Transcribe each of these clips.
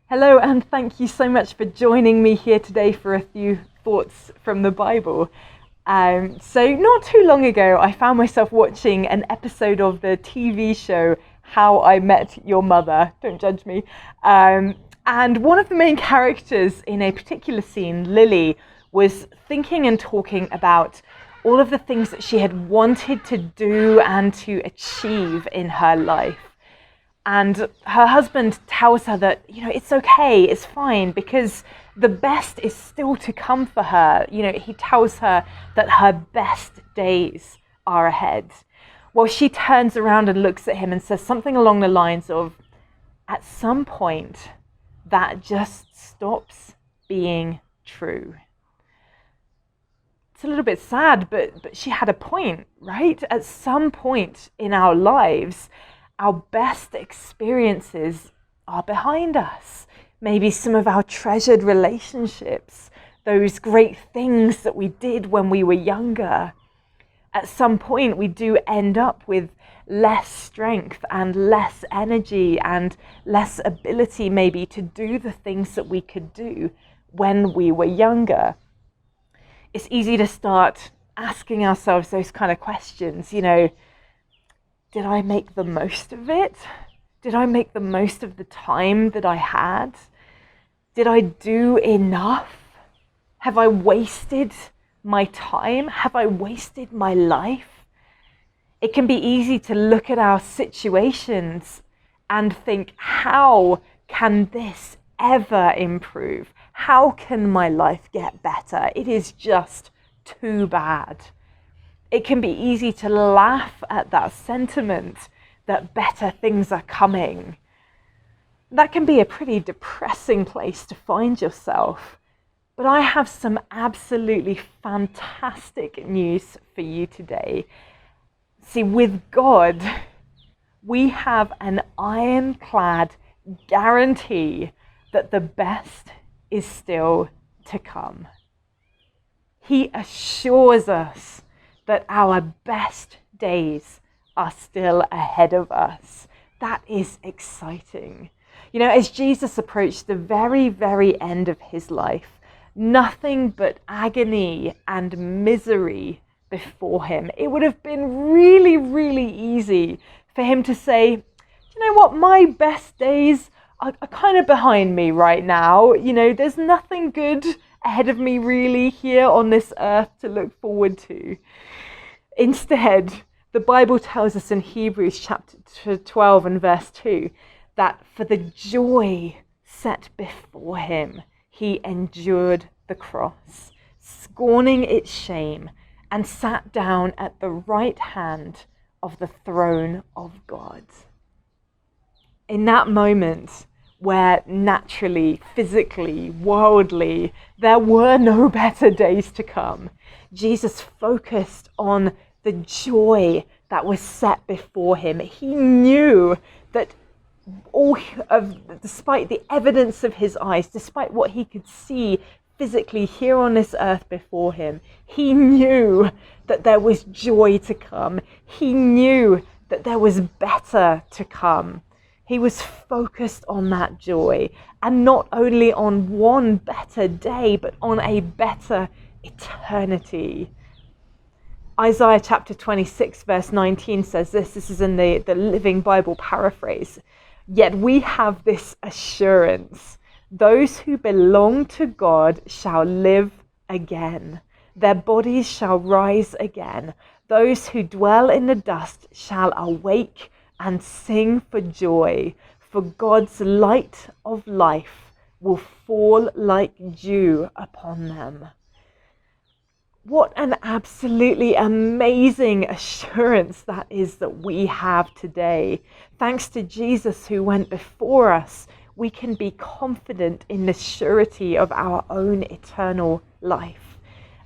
Hello, and thank you so much for joining me here today for a few thoughts from the Bible. So not too long ago, I found myself watching an episode of the TV show How I Met Your Mother. Don't judge me. And one of the main characters in a particular scene, Lily, was thinking and talking about all of the things that she had wanted to do and to achieve in her life. And her husband tells her that, it's okay, it's fine, because the best is still to come for her. He tells her that her best days are ahead. Well, she turns around and looks at him and says something along the lines of, at some point, that just stops being true. It's a little bit sad, but she had a point, right? At some point in our lives, our best experiences are behind us. Maybe some of our treasured relationships, those great things that we did when we were younger. At some point, we do end up with less strength and less energy and less ability maybe to do the things that we could do when we were younger. It's easy to start asking ourselves those kind of questions, did I make the most of it? Did I make the most of the time that I had? Did I do enough? Have I wasted my time? Have I wasted my life? It can be easy to look at our situations and think, how can this ever improve? How can my life get better? It is just too bad. It can be easy to laugh at that sentiment that better things are coming. That can be a pretty depressing place to find yourself. But I have some absolutely fantastic news for you today. See, with God, we have an ironclad guarantee that the best is still to come. He assures us that our best days are still ahead of us. That is exciting. As Jesus approached the very, very end of his life, nothing but agony and misery before him. It would have been really, really easy for him to say, you know what, my best days are kind of behind me right now. There's nothing good ahead of me really here on this earth to look forward to. Instead, the Bible tells us in Hebrews chapter 12 and verse 2 that for the joy set before him, he endured the cross, scorning its shame, and sat down at the right hand of the throne of God. In that moment, where naturally, physically, worldly, there were no better days to come, Jesus focused on the joy that was set before him. He knew that despite the evidence of his eyes, despite what he could see physically here on this earth before him, he knew that there was joy to come. He knew that there was better to come. He was focused on that joy, and not only on one better day, but on a better eternity. Isaiah chapter 26 verse 19 says this is in the Living Bible paraphrase. Yet we have this assurance, those who belong to God shall live again. Their bodies shall rise again. Those who dwell in the dust shall awake and sing for joy, for God's light of life will fall like dew upon them. What an absolutely amazing assurance that is that we have today. Thanks to Jesus who went before us, we can be confident in the surety of our own eternal life,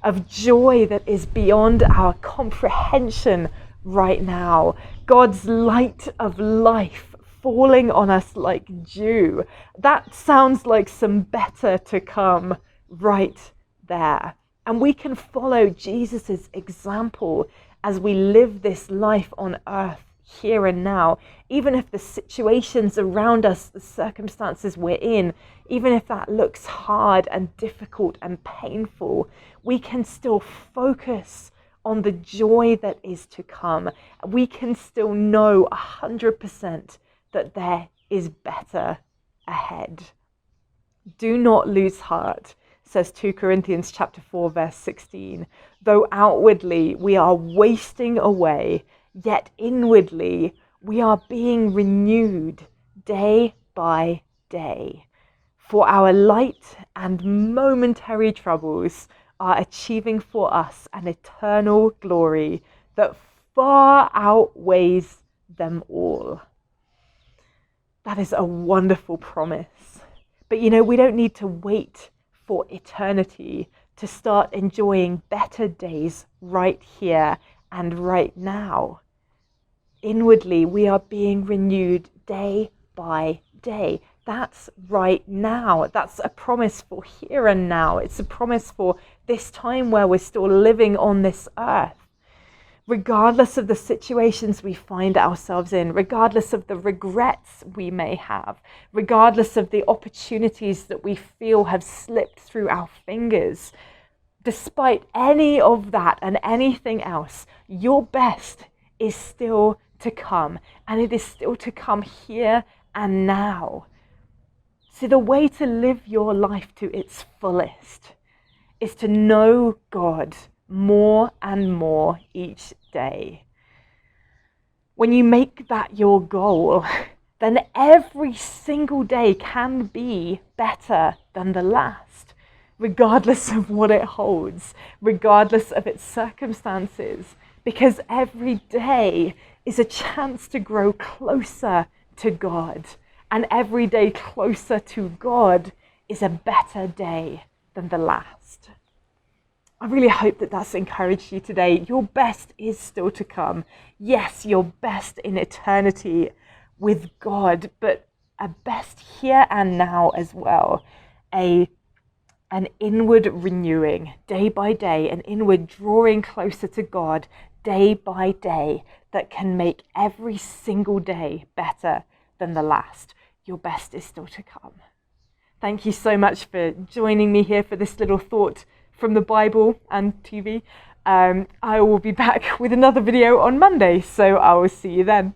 of joy that is beyond our comprehension right now. God's light of life falling on us like dew. That sounds like some better to come right there. And we can follow Jesus's example as we live this life on earth here and now. Even if the situations around us, the circumstances we're in, even if that looks hard and difficult and painful, we can still focus on the joy that is to come. We can still know 100% that there is better ahead. Do not lose heart, says 2 Corinthians chapter 4, verse 16. Though outwardly we are wasting away, yet inwardly we are being renewed day by day. For our light and momentary troubles are achieving for us an eternal glory that far outweighs them all. That is a wonderful promise. But we don't need to wait for eternity to start enjoying better days right here and right now. Inwardly, we are being renewed day by day. That's right now. That's a promise for here and now. It's a promise for this time where we're still living on this earth. Regardless of the situations we find ourselves in, regardless of the regrets we may have, regardless of the opportunities that we feel have slipped through our fingers, despite any of that and anything else, your best is still to come, and it is still to come here and now. So the way to live your life to its fullest is to know God more and more each day. When you make that your goal, then every single day can be better than the last, regardless of what it holds, regardless of its circumstances, because every day is a chance to grow closer to God, and every day closer to God is a better day than the last. I really hope that that's encouraged you today. Your best is still to come. Yes, your best in eternity with God, but a best here and now as well. An inward renewing day by day, an inward drawing closer to God day by day that can make every single day better than the last. Your best is still to come. Thank you so much for joining me here for this little thought from the Bible and TV. I will be back with another video on Monday, so I will see you then.